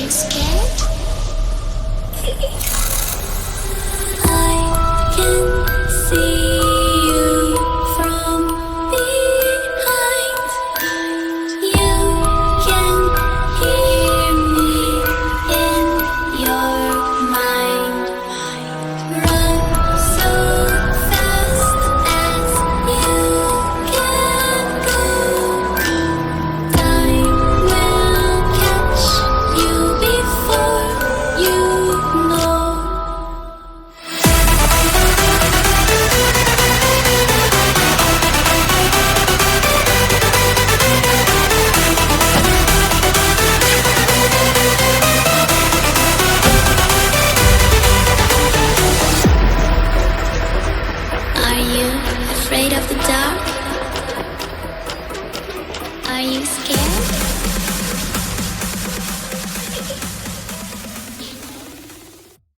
scared? I can see you from behind. You can hear me in your mind. Run so fast as you can go. Time will catch you before you know. Are you afraid of the dark? Are you scared?